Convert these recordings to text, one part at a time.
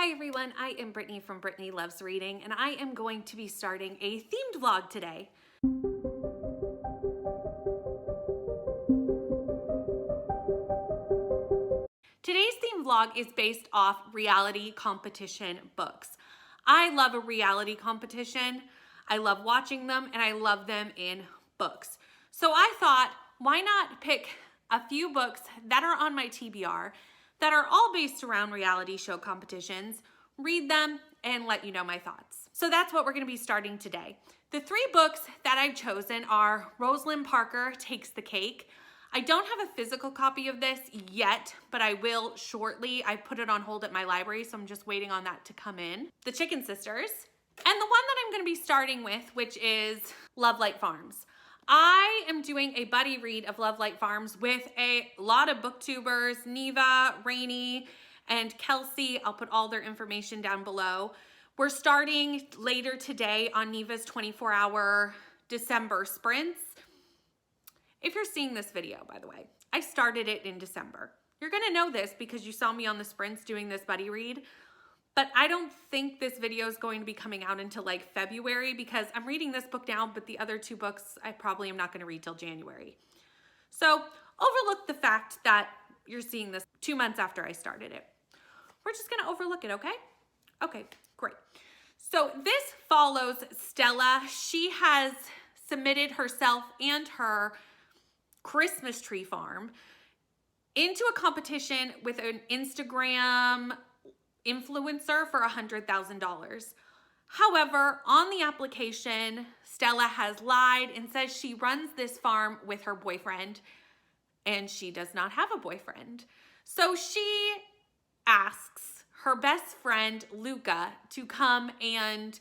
Hi everyone, I am Brittany from Brittany Loves Reading, and I am going to be starting a themed vlog today. Today's themed vlog is based off reality competition books. I love a reality competition. I love watching them, and I love them in books. So I thought, why not pick a few books that are on my TBR that are all based around reality show competitions, read them, and let you know my thoughts. So that's what we're gonna be starting today. The three books that I've chosen are Rosalind Parker Takes the Cake. I don't have a physical copy of this yet, but I will shortly. I put it on hold at my library, so I'm just waiting on that to come in. The Chicken Sisters, and the one that I'm gonna be starting with, which is Love Light Farms. I am doing a buddy read of Love Light Farms with a lot of booktubers, Neva, Rainey, and Kelsey. I'll put all their information down below. We're starting later today on Neva's 24-hour December sprints. If you're seeing this video, by the way, I started it in December. You're gonna know this because you saw me on the sprints doing this buddy read, but I don't think this video is going to be coming out until like February because I'm reading this book now, but the other two books I probably am not gonna read till January. So overlook the fact that you're seeing this 2 months after I started it. We're just gonna overlook it, okay? Okay, great. So this follows Stella. She has submitted herself and her Christmas tree farm into a competition with an Instagram influencer for $100,000. However, on the application, Stella has lied and says she runs this farm with her boyfriend, and she does not have a boyfriend. So she asks her best friend, Luca, to come and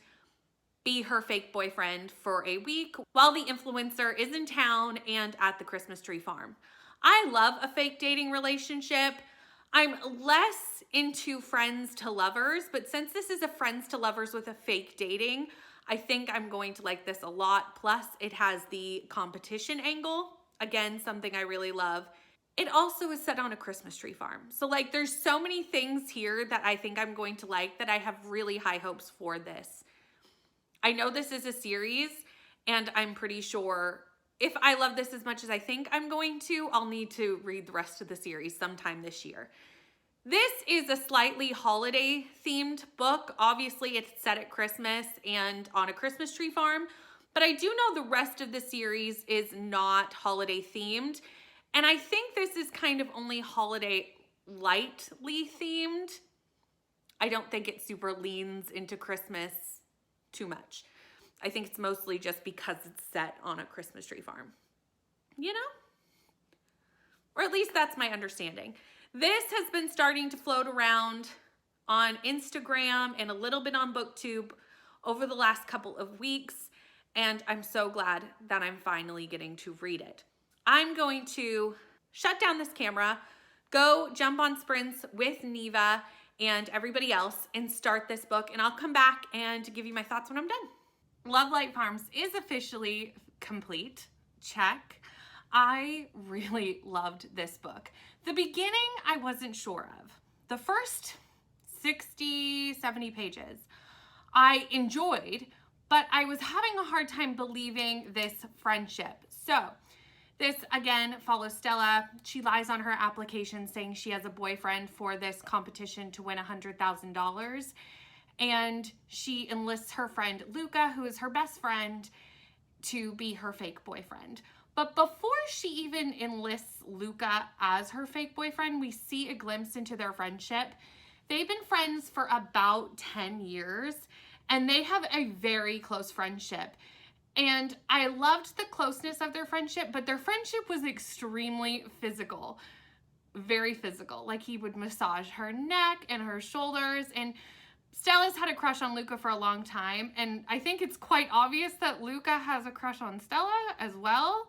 be her fake boyfriend for a week while the influencer is in town and at the Christmas tree farm. I love a fake dating relationship. I'm less into friends to lovers, but since this is a friends to lovers with a fake dating, I think I'm going to like this a lot. Plus, it has the competition angle. Again, something I really love. It also is set on a Christmas tree farm. So like there's so many things here that I think I'm going to like that I have really high hopes for this. I know this is a series, and I'm pretty sure if I love this as much as I think I'm going to, I'll need to read the rest of the series sometime this year. This is a slightly holiday themed book. Obviously, it's set at Christmas and on a Christmas tree farm, but I do know the rest of the series is not holiday themed. And I think this is kind of only holiday lightly themed. I don't think it super leans into Christmas too much. I think it's mostly just because it's set on a Christmas tree farm, you know? Or at least that's my understanding. This has been starting to float around on Instagram and a little bit on BookTube over the last couple of weeks, and I'm so glad that I'm finally getting to read it. I'm going to shut down this camera, go jump on sprints with Neva and everybody else and start this book, and I'll come back and give you my thoughts when I'm done. Love Light Farms is officially complete. Check. I really loved this book. The beginning, I wasn't sure of. The first 60, 70 pages, I enjoyed, but I was having a hard time believing this friendship. So this, again, follows Stella. She lies on her application saying she has a boyfriend for this competition to win $100,000. And she enlists her friend, Luca, who is her best friend, to be her fake boyfriend. But before she even enlists Luca as her fake boyfriend, we see a glimpse into their friendship. They've been friends for about 10 years, and they have a very close friendship. And I loved the closeness of their friendship, but their friendship was extremely physical, very physical. Like he would massage her neck and her shoulders, and Stella's had a crush on Luca for a long time, and I think it's quite obvious that Luca has a crush on Stella as well,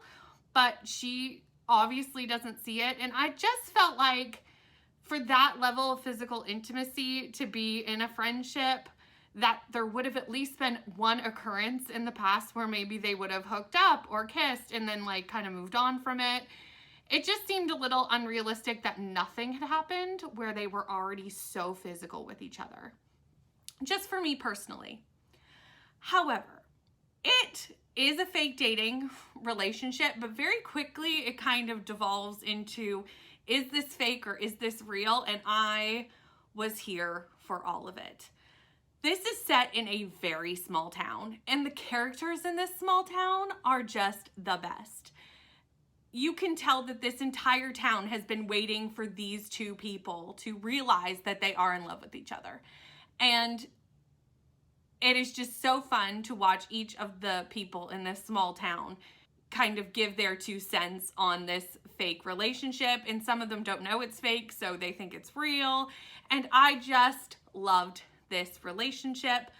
but she obviously doesn't see it, and I just felt like for that level of physical intimacy to be in a friendship, that there would have at least been one occurrence in the past where maybe they would have hooked up or kissed and then like kind of moved on from it. It just seemed a little unrealistic that nothing had happened where they were already so physical with each other. Just for me personally. However, it is a fake dating relationship, but very quickly it kind of devolves into, is this fake or is this real? And I was here for all of it. This is set in a very small town, and the characters in this small town are just the best. You can tell that this entire town has been waiting for these two people to realize that they are in love with each other. And it is just so fun to watch each of the people in this small town kind of give their 2 cents on this fake relationship. And some of them don't know it's fake, so they think it's real. And I just loved this relationship.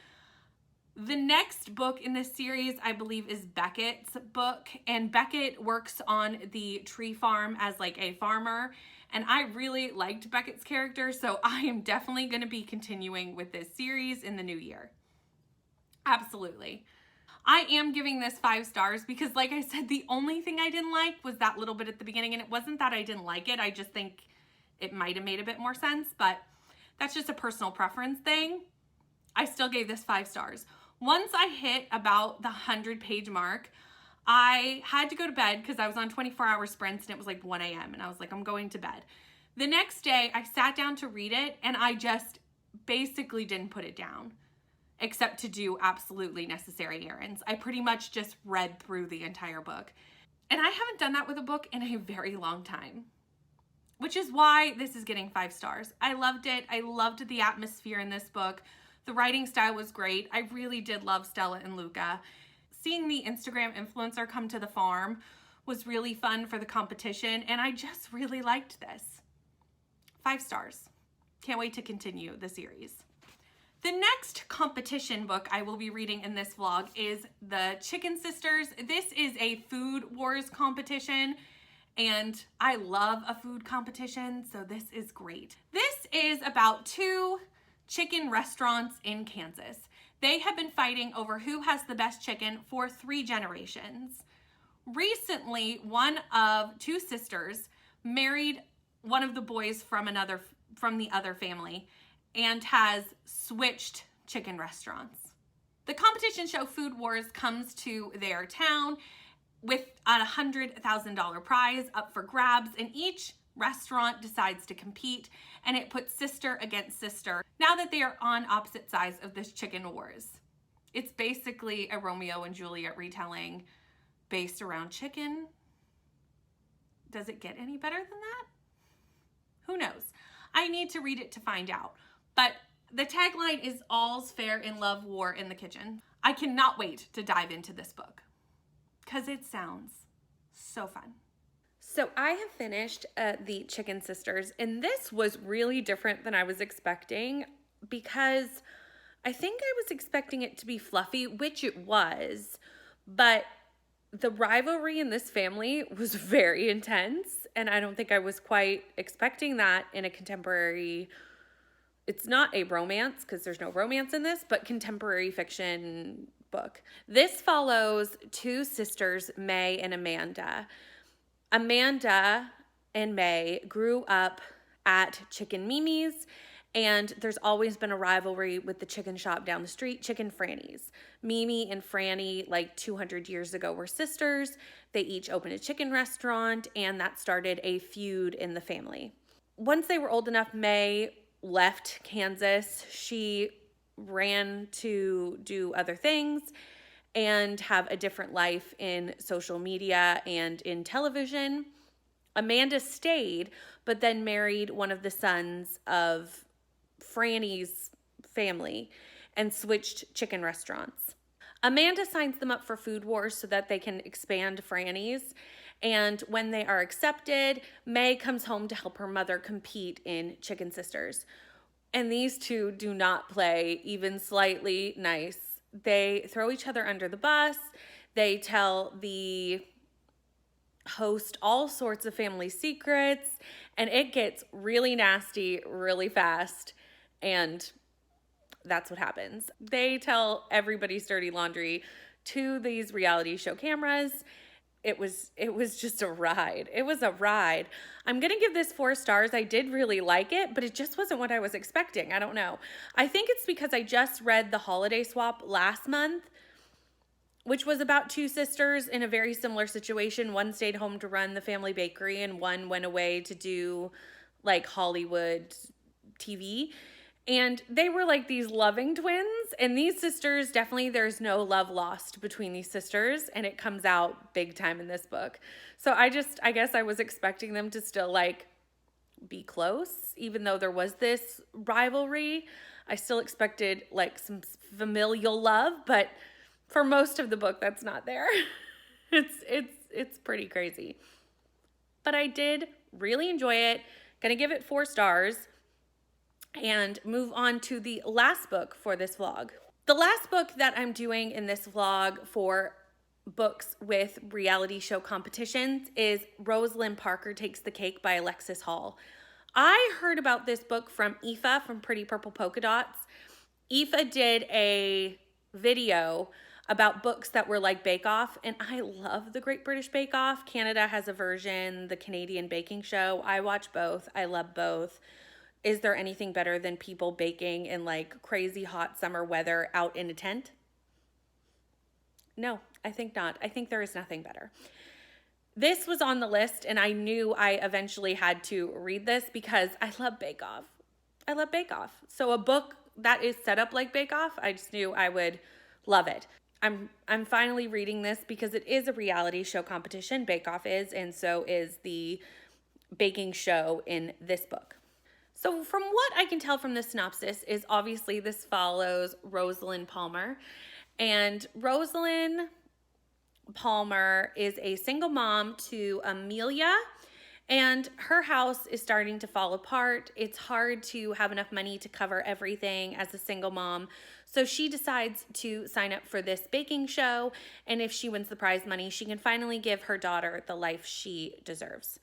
The next book in this series, I believe, is Beckett's book. And Beckett works on the tree farm as like a farmer. And I really liked Beckett's character, so I am definitely going to be continuing with this series in the new year. Absolutely. I am giving this 5 stars because, like I said, the only thing I didn't like was that little bit at the beginning. And it wasn't that I didn't like it. I just think it might have made a bit more sense, but that's just a personal preference thing. I still gave this 5 stars. Once I hit about the 100-page mark, I had to go to bed because I was on 24-hour sprints and it was like 1 a.m. and I was like, I'm going to bed. The next day, I sat down to read it and I just basically didn't put it down except to do absolutely necessary errands. I pretty much just read through the entire book. And I haven't done that with a book in a very long time, which is why this is getting 5 stars. I loved it. I loved the atmosphere in this book. The writing style was great. I really did love Stella and Luca. Seeing the Instagram influencer come to the farm was really fun for the competition, and I just really liked this. 5 stars. Can't wait to continue the series. The next competition book I will be reading in this vlog is The Chicken Sisters. This is a food wars competition, and I love a food competition, so this is great. This is about 2 chicken restaurants in Kansas. They have been fighting over who has the best chicken for 3 generations. Recently, one of 2 sisters married one of the boys from the other family and has switched chicken restaurants. The competition show Food Wars comes to their town with a $100,000 prize up for grabs, and each restaurant decides to compete, and it puts sister against sister now that they are on opposite sides of this chicken wars. It's basically a Romeo and Juliet retelling based around chicken. Does it get any better than that? Who knows? I need to read it to find out. But the tagline is "All's fair in love, war in the kitchen." I cannot wait to dive into this book because it sounds so fun. So I have finished The Chicken Sisters, and this was really different than I was expecting because I think I was expecting it to be fluffy, which it was, but the rivalry in this family was very intense, and I don't think I was quite expecting that in a contemporary, it's not a romance because there's no romance in this, but contemporary fiction book. This follows 2 sisters, May and Amanda. Amanda and May grew up at Chicken Mimi's, and there's always been a rivalry with the chicken shop down the street, Chicken Franny's. Mimi and Franny, like 200 years ago, were sisters. They each opened a chicken restaurant, and that started a feud in the family. Once they were old enough, May left Kansas. She ran to do other things and have a different life in social media and in television. Amanda stayed, but then married one of the sons of Franny's family and switched chicken restaurants. Amanda signs them up for Food Wars so that they can expand Franny's. And when they are accepted, May comes home to help her mother compete in Chicken Sisters. And these 2 do not play even slightly nice. They throw each other under the bus. They tell the host all sorts of family secrets, and it gets really nasty really fast, and that's what happens. They tell everybody's dirty laundry to these reality show cameras, it was just a ride. It was a ride. I'm going to give this 4 stars. I did really like it, but it just wasn't what I was expecting. I don't know. I think it's because I just read The Holiday Swap last month, which was about 2 sisters in a very similar situation. One stayed home to run the family bakery and one went away to do like Hollywood TV. And they were like these loving twins. And these sisters, definitely there's no love lost between these sisters. And it comes out big time in this book. So I guess I was expecting them to still like be close. Even though there was this rivalry, I still expected like some familial love. But for most of the book, that's not there. It's pretty crazy. But I did really enjoy it. Gonna give it 4 stars. And move on to the last book for this vlog. The last book that I'm doing in this vlog for books with reality show competitions is Rosalind Parker Takes the Cake by Alexis Hall. I heard about this book from Aoife from Pretty Purple Polka Dots. Aoife did a video about books that were like Bake Off, and I love the Great British Bake Off. Canada has a version, the Canadian Baking Show. I watch both. I love both. Is there anything better than people baking in like crazy hot summer weather out in a tent? No, I think not. I think there is nothing better. This was on the list and I knew I eventually had to read this because I love Bake Off. I love Bake Off. So a book that is set up like Bake Off, I just knew I would love it. I'm finally reading this because it is a reality show competition. Bake Off is, and so is the baking show in this book. So from what I can tell from the synopsis is obviously this follows Rosalind Palmer. And Rosalind Palmer is a single mom to Amelia. And her house is starting to fall apart. It's hard to have enough money to cover everything as a single mom. So she decides to sign up for this baking show. And if she wins the prize money, she can finally give her daughter the life she deserves.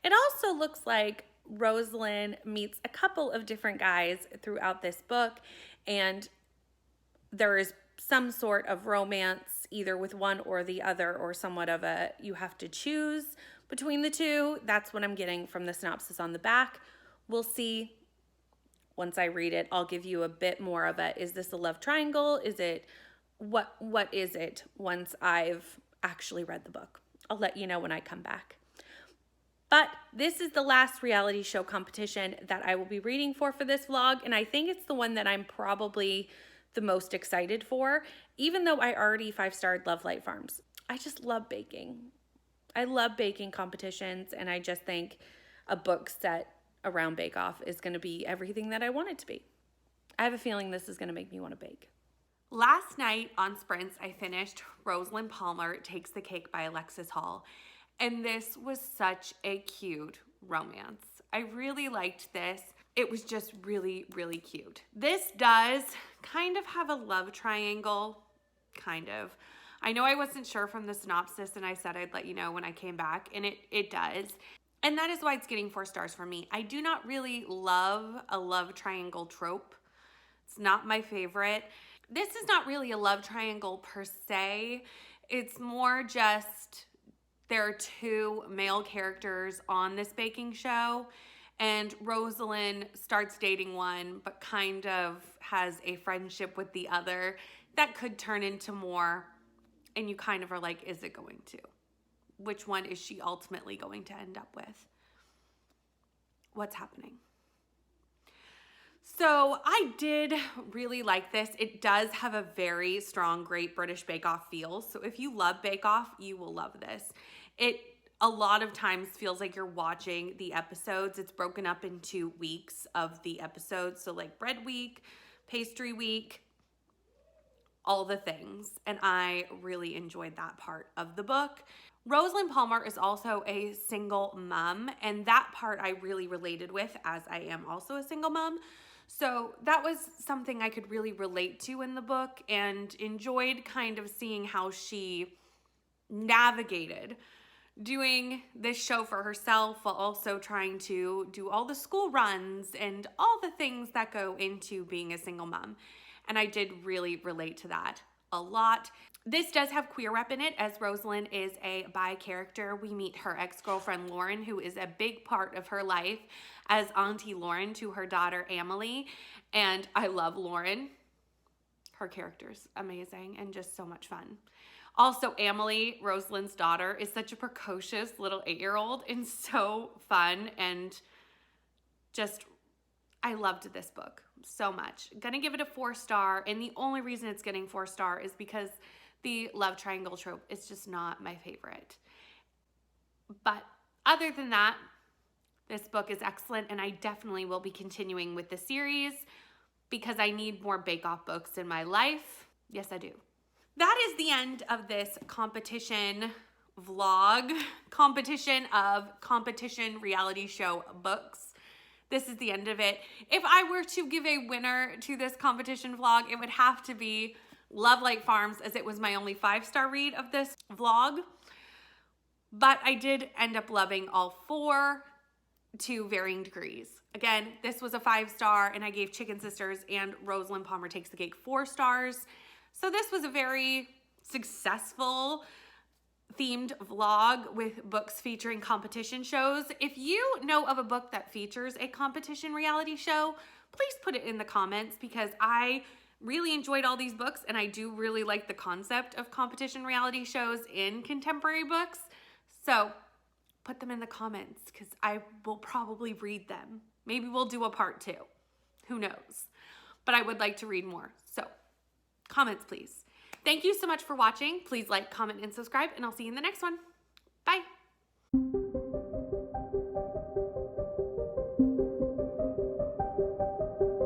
It also looks like Rosalind meets a couple of different guys throughout this book, and there is some sort of romance either with one or the other, or somewhat of a you have to choose between the two. That's what I'm getting from the synopsis on the back. We'll see once I read it. I'll give you a bit more of a, is this a love triangle? Is it, what is it once I've actually read the book? I'll let you know when I come back. But this is the last reality show competition that I will be reading for this vlog, and I think it's the one that I'm probably the most excited for, even though I already 5-starred Love Light Farms. I just love baking. I love baking competitions, and I just think a book set around Bake Off is going to be everything that I want it to be. I have a feeling this is going to make me want to bake. Last night on Sprints, I finished Rosalind Palmer Takes the Cake by Alexis Hall. And this was such a cute romance. I really liked this. It was just really, really cute. This does kind of have a love triangle, kind of. I know I wasn't sure from the synopsis and I said I'd let you know when I came back, and it does. And that is why it's getting 4 stars for me. I do not really love a love triangle trope. It's not my favorite. This is not really a love triangle per se. It's more just there are 2 male characters on this baking show, and Rosalind starts dating one, but kind of has a friendship with the other that could turn into more, and you kind of are like, is it going to? Which one is she ultimately going to end up with? What's happening? So I did really like this. It does have a very strong Great British Bake Off feel. So if you love Bake Off, you will love this. It a lot of times feels like you're watching the episodes. It's broken up into weeks of the episodes. So like bread week, pastry week, all the things. And I really enjoyed that part of the book. Rosalind Palmer is also a single mom, and that part I really related with, as I am also a single mom. So that was something I could really relate to in the book, and enjoyed kind of seeing how she navigated doing this show for herself while also trying to do all the school runs and all the things that go into being a single mom. And I did really relate to that a lot. This does have queer rep in it, as Rosalind is a bi character. We meet her ex-girlfriend Lauren, who is a big part of her life as Auntie Lauren to her daughter Emily. And I love Lauren. Her character's amazing and just so much fun. Also, Emily, Rosalind's daughter, is such a precocious little 8-year-old and so fun, and just, I loved this book so much. Gonna give it a 4-star, and the only reason it's getting 4-star is because the love triangle trope is just not my favorite. But other than that, this book is excellent, and I definitely will be continuing with the series because I need more Bake Off books in my life. Yes, I do. That is the end of this competition vlog, competition reality show books. This is the end of it. If I were to give a winner to this competition vlog, it would have to be Love Light Farms, as it was my only 5-star read of this vlog. But I did end up loving all 4 to varying degrees. Again, this was a 5-star, and I gave Chicken Sisters and Rosalind Palmer Takes the Cake 4 stars. So this was a very successful themed vlog with books featuring competition shows. If you know of a book that features a competition reality show, please put it in the comments, because I really enjoyed all these books, and I do really like the concept of competition reality shows in contemporary books. So put them in the comments, because I will probably read them. Maybe we'll do a part 2. Who knows? But I would like to read more. So comments, please. Thank you so much for watching. Please like, comment, and subscribe, and I'll see you in the next one. Bye.